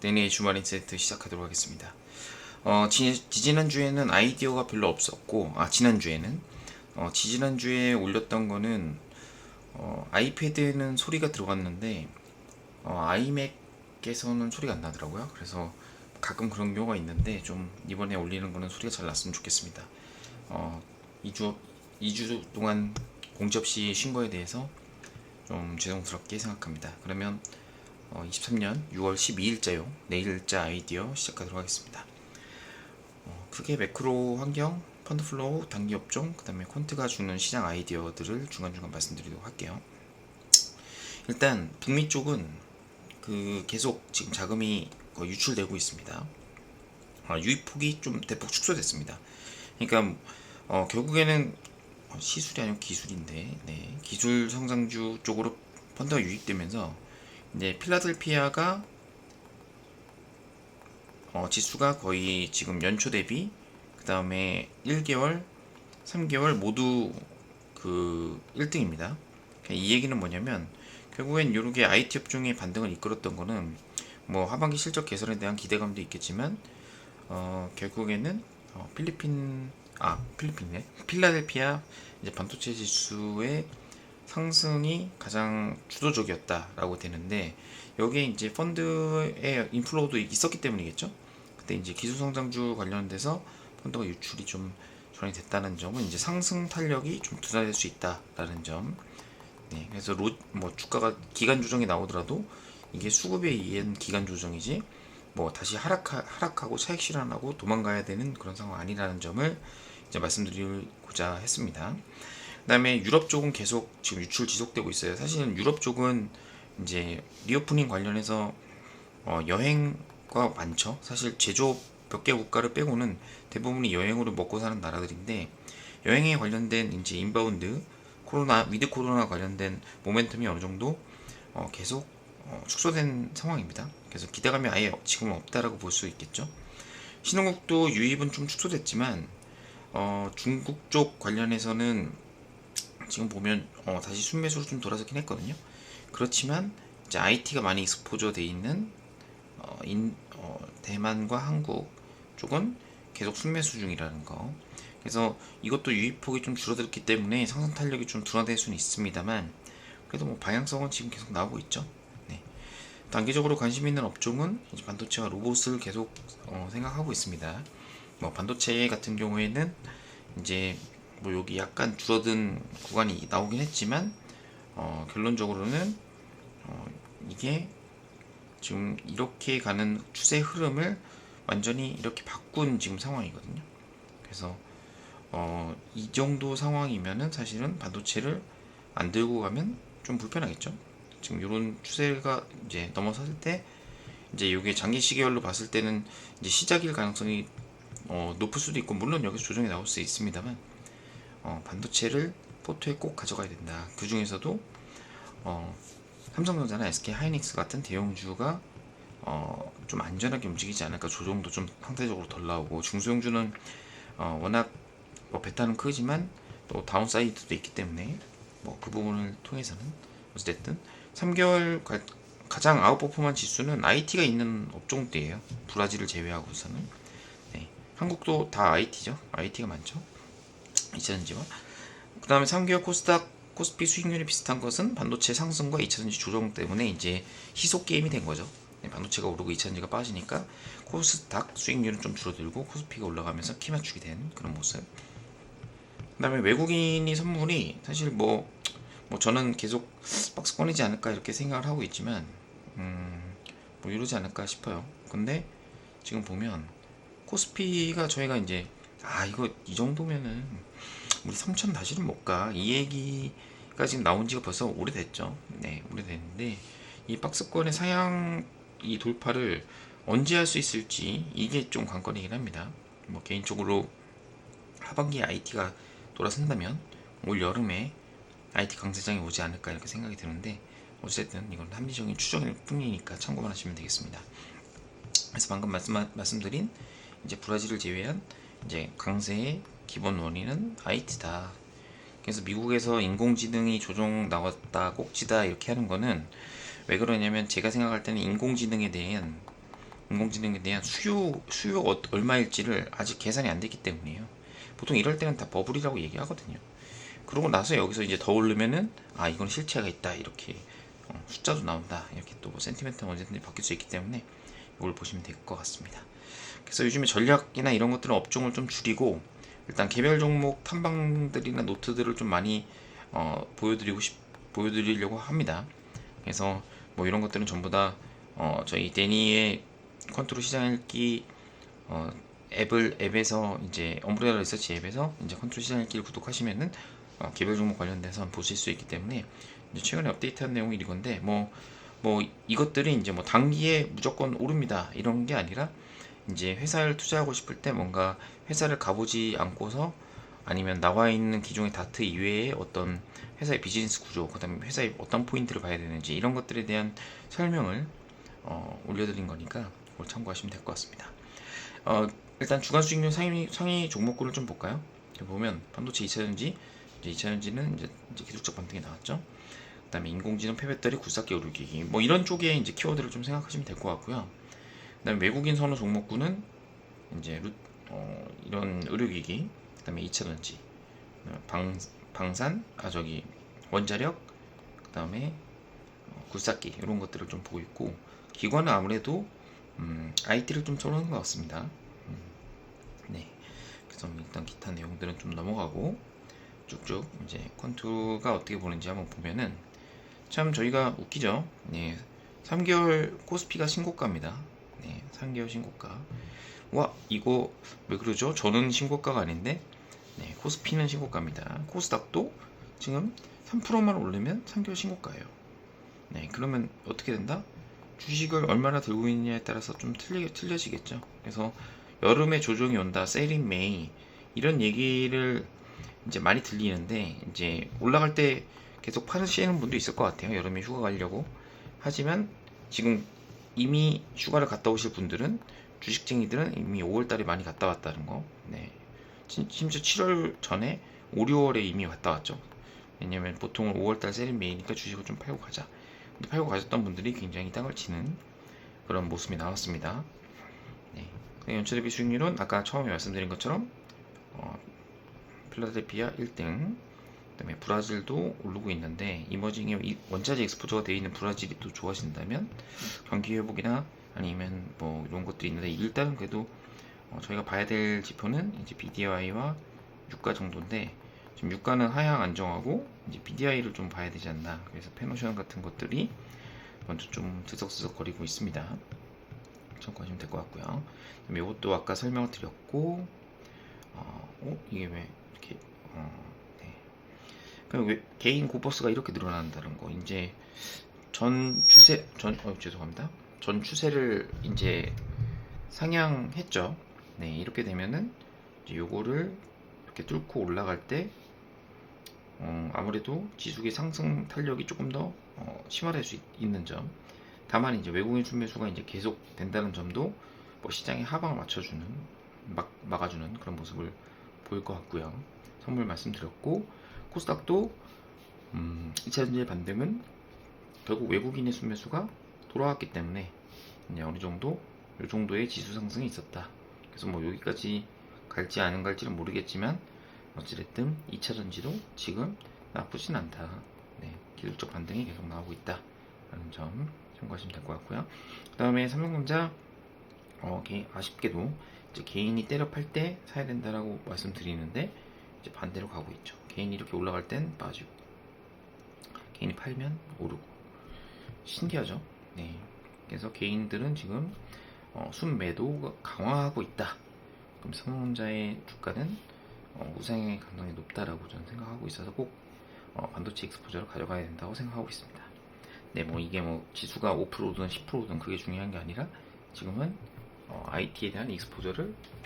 데니의 주말 인사이트 시작하도록 하겠습니다. 지지난주에는 아이디어가 별로 없었고, 지난주에는 지지난주에 올렸던 거는 아이패드에는 소리가 들어갔는데 아이맥에서는 소리가 안 나더라고요. 그래서 가끔 그런 경우가 있는데 좀 이번에 올리는 거는 소리가 잘 났으면 좋겠습니다. 2주 동안 공지 없이 쉰 거에 대해서 좀 죄송스럽게 생각합니다. 그러면 23년 6월 12일자요. 내일자 아이디어 시작하도록 하겠습니다. 크게 매크로 환경, 펀드 플로우, 단기 업종, 그 다음에 콘트가 주는 시장 아이디어들을 중간중간 말씀드리도록 할게요. 일단 북미 쪽은 계속 지금 자금이 유출되고 있습니다. 유입폭이 좀 대폭 축소됐습니다. 그러니까 결국에는 시술이 아니고 기술인데, 기술 성장주 쪽으로 펀드가 유입되면서 이제 필라델피아가 지수가 거의 지금 연초 대비 그 다음에 1개월, 3개월 모두 1등입니다. 이 얘기는 뭐냐면 결국엔 요렇게 IT 업종의 반등을 이끌었던 거는 뭐 하반기 실적 개선에 대한 기대감도 있겠지만 결국에는 필라델피아 이제 반도체 지수의 상승이 가장 주도적이었다라고 되는데 여기에 이제 펀드의 인플로우도 있었기 때문이겠죠. 그때 이제 기술성장주 관련돼서 펀드가 유출이 좀 전이 됐다는 점은 이제 상승 탄력이 좀 둔화될 수 있다라는 점. 네, 그래서 주가가 기간 조정이 나오더라도 이게 수급에 의한 기간 조정이지 뭐 다시 하락하고 차익 실현하고 도망가야 되는 그런 상황 아니라는 점을 이제 말씀드리고자 했습니다. 그다음에 유럽 쪽은 계속 지금 유출 지속되고 있어요. 사실은 유럽 쪽은 이제 리오프닝 관련해서 여행과 많죠. 사실 제조업 몇 개 국가를 빼고는 대부분이 여행으로 먹고 사는 나라들인데 여행에 관련된 이제 인바운드 위드 코로나 관련된 모멘텀이 어느 정도 계속 축소된 상황입니다. 그래서 기대감이 아예 지금은 없다라고 볼 수 있겠죠. 신흥국도 유입은 좀 축소됐지만 중국 쪽 관련해서는 지금 보면 다시 순매수로 좀 돌아서긴 했거든요. 그렇지만 이제 IT가 많이 익스포저 돼 있는 대만과 한국 쪽은 계속 순매수 중이라는 거. 그래서 이것도 유입폭이 좀 줄어들기 때문에 상승 탄력이 좀 둔화될 수는 있습니다만 그래도 뭐 방향성은 지금 계속 나오고 있죠. 네. 단기적으로 관심 있는 업종은 이제 반도체와 로봇을 계속 생각하고 있습니다. 뭐 반도체 같은 경우에는 이제 뭐 여기 약간 줄어든 구간이 나오긴 했지만 결론적으로는 이게 지금 이렇게 가는 추세 흐름을 완전히 이렇게 바꾼 지금 상황이거든요. 그래서 이 정도 상황이면은 사실은 반도체를 안 들고 가면 좀 불편하겠죠. 지금 이런 추세가 이제 넘어섰을 때 이제 이게 장기 시계열로 봤을 때는 이제 시작일 가능성이 높을 수도 있고 물론 여기서 조정이 나올 수 있습니다만 반도체를 포트에 꼭 가져가야 된다. 그 중에서도 삼성전자나 SK 하이닉스 같은 대형주가 좀 안전하게 움직이지 않을까. 조정도 좀 상대적으로 덜 나오고 중소형주는 워낙 베타는 크지만 또 다운사이드도 있기 때문에 뭐 그 부분을 통해서는 어쨌든 3개월 가장 아웃퍼포먼 지수는 IT가 있는 업종들이에요. 브라질을 제외하고서는. 네. 한국도 다 IT죠. IT가 많죠. 2차전지와 그 다음에 3개월 코스닥 코스피 수익률이 비슷한 것은 반도체 상승과 2차전지 조정 때문에 이제 희소 게임이 된 거죠. 네, 반도체가 오르고 2차전지가 빠지니까 코스닥 수익률은 좀 줄어들고 코스피가 올라가면서 키 맞추게 된 그런 모습. 그 다음에 외국인이 선물이 사실 뭐 저는 계속 박스권이지 않을까 이렇게 생각을 하고 있지만 뭐 이러지 않을까 싶어요. 근데 지금 보면 코스피가 저희가 이제 이거 이 정도면은 우리 3천 다시는 못 가. 이 얘기가 지금 나온 지가 벌써 오래됐죠. 네, 오래됐는데 이 박스권의 상향 이 돌파를 언제 할 수 있을지 이게 좀 관건이긴 합니다. 뭐 개인적으로 하반기에 IT가 돌아선다면 올 여름에 IT 강세장이 오지 않을까 이렇게 생각이 드는데 어쨌든 이건 합리적인 추정일 뿐이니까 참고만 하시면 되겠습니다. 그래서 방금 말씀드린 이제 브라질을 제외한 이제 강세의 기본 원인은 IT다. 그래서 미국에서 인공지능이 조종 나왔다 꼭지다 이렇게 하는 거는 왜 그러냐면 제가 생각할 때는 인공지능에 대한 인공지능에 대한 수요 얼마일지를 아직 계산이 안 됐기 때문이에요. 보통 이럴 때는 다 버블이라고 얘기하거든요. 그러고 나서 여기서 이제 더 오르면은 아 이건 실체가 있다 이렇게 숫자도 나온다 이렇게 또 센티멘트는 언제든지 바뀔 수 있기 때문에 이걸 보시면 될 것 같습니다. 그래서 요즘에 전략이나 이런 것들은 업종을 좀 줄이고 일단 개별 종목 탐방들이나 노트들을 좀 많이 보여드리려고 합니다. 그래서 뭐 이런 것들은 전부 다 저희 데니의 컨트롤 시장 읽기 앱에서 이제 엄브레라 리서치 앱에서 이제 컨트롤 시장 읽기를 구독하시면은 개별 종목 관련돼서 보실 수 있기 때문에 이제 최근에 업데이트한 내용이 이건데 뭐 이것들이 이제 뭐 단기에 무조건 오릅니다 이런 게 아니라 이제 회사를 투자하고 싶을 때 뭔가 회사를 가보지 않고서 아니면 나와 있는 기존의 다트 이외에 어떤 회사의 비즈니스 구조, 그다음에 회사의 어떤 포인트를 봐야 되는지 이런 것들에 대한 설명을 올려드린 거니까 그걸 참고하시면 될 것 같습니다. 일단 주간 수익률 상위 종목군을 좀 볼까요? 보면 반도체 2차전지, 이제 2차전지는 이제 기술적 반등이 나왔죠. 그다음에 인공지능 폐배터리 굴삭기 의료기기 뭐 이런 쪽에 이제 키워드를 좀 생각하시면 될 것 같고요. 그다음에 외국인 선호 종목군은 이제 이런 의료기기, 그다음에 2차전지, 방산, 원자력, 그다음에 굴삭기 이런 것들을 좀 보고 있고 기관은 아무래도 IT를 좀 쏘는 것 같습니다. 네, 그래서 일단 기타 내용들은 좀 넘어가고 쭉쭉 이제 퀀투가 어떻게 보는지 한번 보면은 참 저희가 웃기죠. 네, 3개월 코스피가 신고가입니다. 네, 3개월 신고가. 와, 이거 왜 그러죠? 저는 신고가가 아닌데, 네, 코스피는 신고가입니다. 코스닥도 지금 3%만 오르면 3개월 신고가예요. 네, 그러면 어떻게 된다? 주식을 얼마나 들고 있느냐에 따라서 좀 틀려지겠죠. 그래서 여름에 조정이 온다, 세일인 메이 이런 얘기를 이제 많이 들리는데 이제 올라갈 때 계속 파시는 분도 있을 것 같아요. 여름에 휴가 가려고. 하지만 지금 이미 휴가를 갔다 오실 분들은 주식쟁이들은 이미 5월달에 많이 갔다 왔다는 거. 네. 심지어 7월 전에 5, 6월에 이미 갔다 왔죠. 왜냐면 보통 5월달 세일 메이니까 주식을 좀 팔고 가자. 근데 팔고 가셨던 분들이 굉장히 땅을 치는 그런 모습이 나왔습니다. 네. 연체대비 수익률은 아까 처음에 말씀드린 것처럼 필라델피아 1등, 그다음에 브라질도 오르고 있는데 이머징의 원자재 엑스포저가 되어 있는 브라질이 또 좋아진다면 경기 회복이나 아니면 뭐 이런 것도 있는데 일단은 그래도 저희가 봐야 될 지표는 이제 BDI와 유가 정도인데 지금 유가는 하향 안정하고 이제 BDI를 좀 봐야 되지 않나. 그래서 페노션 같은 것들이 먼저 좀 들썩들썩 거리고 있습니다. 참고하시면 될 것 같고요. 이것도 아까 설명을 드렸고 이게 왜 이렇게 네. 그럼 왜 개인 고버스가 이렇게 늘어난다는 거 이제 죄송합니다. 전 추세를 이제 상향했죠. 네, 이렇게 되면은 이제 요거를 이렇게 뚫고 올라갈 때 아무래도 지수의 상승 탄력이 조금 더 심화될 수 있는 점. 다만 이제 외국인 순매수가 이제 계속 된다는 점도 뭐 시장의 하방을 맞춰주는 막아주는 그런 모습을 보일 것 같고요. 선물 말씀드렸고 코스닥도 2차전지의 반등은 결국 외국인의 순매수가 돌아왔기 때문에 이제 어느 정도 이 정도의 지수 상승이 있었다. 그래서 뭐 여기까지 갈지 안 갈지는 모르겠지만 어찌됐든 2차전지도 지금 나쁘진 않다. 네, 기술적 반등이 계속 나오고 있다. 라는 점 참고하시면 될 것 같고요. 그 다음에 삼성전자 아쉽게도 이제 개인이 때려 팔 때 사야 된다라고 말씀드리는데 이제 반대로 가고 있죠. 개인이 이렇게 올라갈 땐 빠지고 개인이 팔면 오르고 신기하죠. 네, 그래서 개인들은 지금 순매도가 강화하고 있다. 그럼 삼성전자의 주가는 우상향의 가능성이 높다라고 저는 생각하고 있어서 꼭 반도체 익스포저를 가져가야 된다고 생각하고 있습니다. 네, 뭐 이게 뭐 지수가 5%든 10%든 그게 중요한 게 아니라 지금은 IT에 대한 익스포저가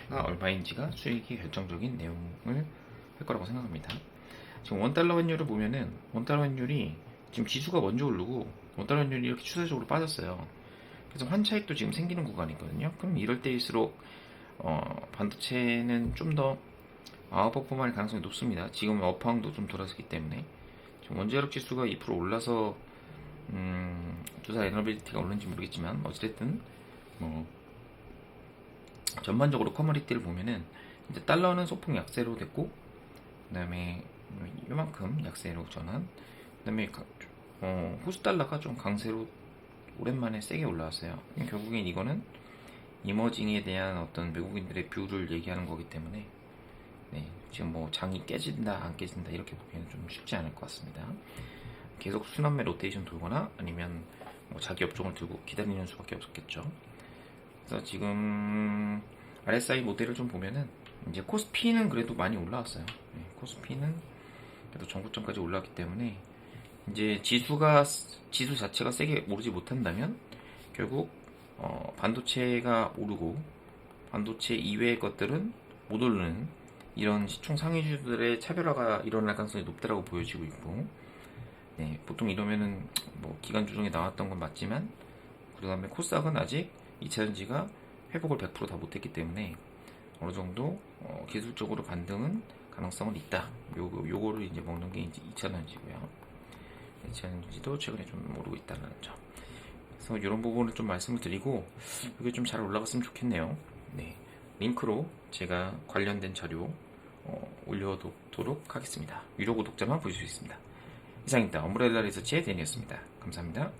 얼마인지가 수익의 결정적인 내용을 할 거라고 생각합니다. 지금 원달러 환율을 보면은 원달러 환율이 지금 지수가 먼저 오르고 원달러 환율이 이렇게 추세적으로 빠졌어요. 그래서 환차익도 지금 생기는 구간이거든요. 그럼 이럴 때일수록 반도체는 좀 더 아웃퍼폼할 가능성이 높습니다. 지금 업황도 좀 돌아서기 때문에 지금 원자력 지수가 2% 올라서 두사 에너빌리티가 오르는지 모르겠지만 어찌됐든 뭐 전반적으로 커머리티를 보면은 이제 달러는 소폭 약세로 됐고, 그다음에 요만큼 약세로 전환. 그다음에 호주 달러가 좀 강세로 오랜만에 세게 올라왔어요. 결국엔 이거는 이머징에 대한 어떤 외국인들의 뷰를 얘기하는 거기 때문에 네, 지금 뭐 장이 깨진다 안 깨진다 이렇게 보기에는 좀 쉽지 않을 것 같습니다. 계속 순환매 로테이션 돌거나 아니면 뭐 자기 업종을 들고 기다리는 수밖에 없었겠죠. 그래서 지금 RSI 모델을 좀 보면은 이제 코스피는 그래도 많이 올라왔어요. 네, 코스피는 그래도 전고점까지 올라왔기 때문에 이제 지수 자체가 세게 오르지 못한다면 결국 반도체가 오르고 반도체 이외의 것들은 못 오르는 이런 시총 상위주들의 차별화가 일어날 가능성이 높다라고 보여지고 있고, 네, 보통 이러면은 뭐 기간 조정에 나왔던 건 맞지만 그 다음에 코스닥은 아직 2차전지가 회복을 100% 다 못했기 때문에 어느 정도 기술적으로 반등은 가능성은 있다. 요거를 이제 먹는 게 이제 2차전지고요. 2차전지도 최근에 좀 오르고 있다는 점. 그래서 이런 부분을 좀 말씀을 드리고 이게 좀 잘 올라갔으면 좋겠네요. 네, 링크로 제가 관련된 자료 올려놓도록 하겠습니다. 유료 구독자만 보실 수 있습니다. 이상입니다. 엄브렐라 리서치의 데니였습니다. 감사합니다.